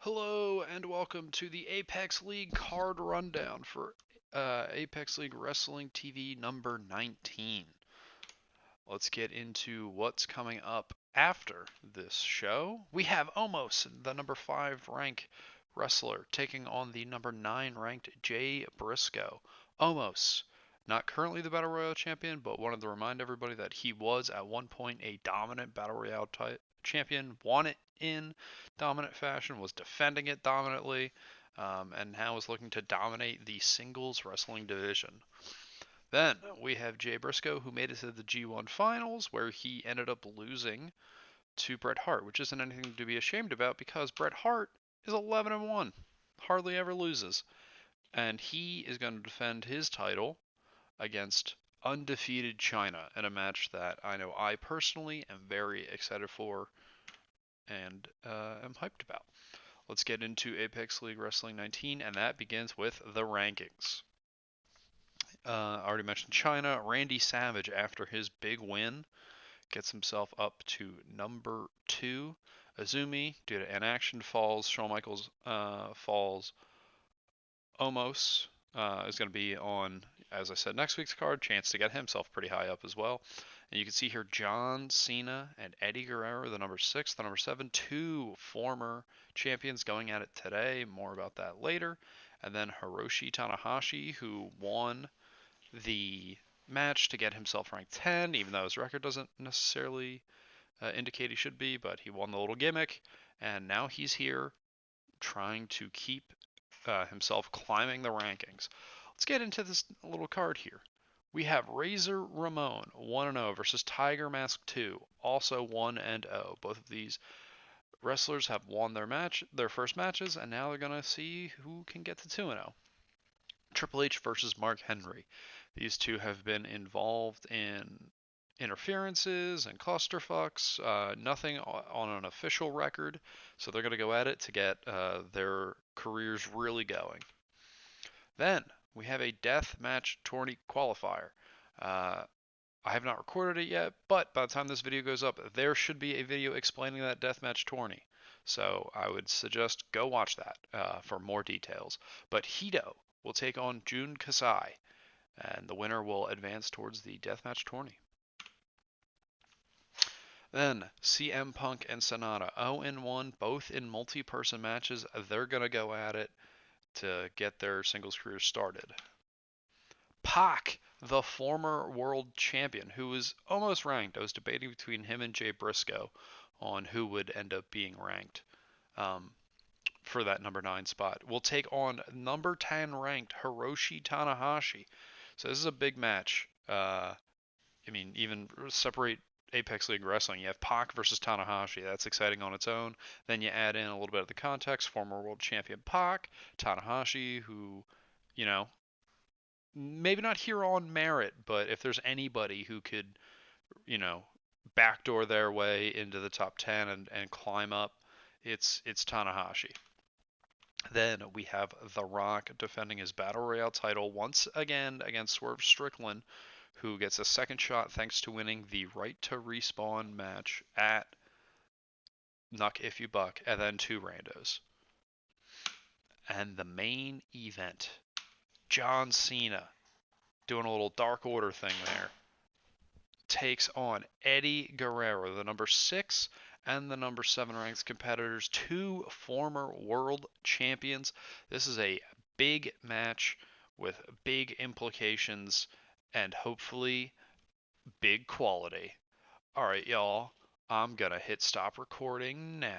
Hello and welcome to the Apex League card rundown for Apex League Wrestling TV number 19. Let's get into what's coming up after this show. We have Omos, the number 5 rank wrestler, taking on the number 9 ranked Jay Briscoe. Omos, not currently the Battle Royale champion, but wanted to remind everybody that he was at one point a dominant Battle Royale champion, won it in dominant fashion, was defending it dominantly, and now is looking to dominate the singles wrestling division. Then we have Jay Briscoe, who made it to the G1 finals, where he ended up losing to Bret Hart, which isn't anything to be ashamed about because Bret Hart is 11-1, hardly ever loses, and he is going to defend his title against undefeated China in a match that I know I personally am very excited for and am hyped about. Let's get into Apex League Wrestling 19, and that begins with the rankings. I already mentioned China. Randy Savage, after his big win, gets himself up to number 2. Azumi, due to inaction, falls. Shawn Michaels falls. Omos is going to be on, as I said, next week's card. Chance to get himself pretty high up as well. And you can see here John Cena and Eddie Guerrero, the number 6, the number 7, two former champions going at it today. More about that later. And then Hiroshi Tanahashi, who won the match to get himself ranked 10, even though his record doesn't necessarily indicate he should be, but he won the little gimmick. And now he's here trying to keep himself climbing the rankings. Let's get into this little card here. We have Razor Ramon 1-0 versus Tiger Mask 2, also 1-0. Both of these wrestlers have won their first matches, and now they're gonna see who can get to 2-0. Triple H versus Mark Henry. These two have been involved in interferences and clusterfucks, nothing on an official record, so they're going to go at it to get their careers really going. Then we have a death match tourney qualifier. Uh, I have not recorded it yet, but by the time this video goes up, there should be a video explaining that deathmatch tourney. So I would suggest go watch that for more details. But Hito will take on Jun Kasai, and the winner will advance towards the deathmatch tourney. Then CM Punk and Sonata 0-1, both in multi-person matches. They're going to go at it to get their singles careers started. Pac, the former world champion, who was almost ranked. I was debating between him and Jay Briscoe on who would end up being ranked for that number 9 spot. Will take on number 10 ranked Hiroshi Tanahashi. So this is a big match. Even separate Apex League Wrestling. You have Pac versus Tanahashi. That's exciting on its own. Then you add in a little bit of the context. Former world champion Pac, Tanahashi, who, you know, maybe not here on merit, but if there's anybody who could, you know, backdoor their way into the top 10 and climb up, it's Tanahashi. Then we have The Rock defending his Battle Royale title once again against Swerve Strickland, who gets a second shot thanks to winning the Right to Respawn match at Nuck If You Buck, and then 2 randos. And the main event, John Cena, doing a little Dark Order thing there, takes on Eddie Guerrero, the number 6 and the number 7 ranked competitors, 2 former world champions. This is a big match with big implications and hopefully big quality. All right, y'all, I'm going to hit stop recording now.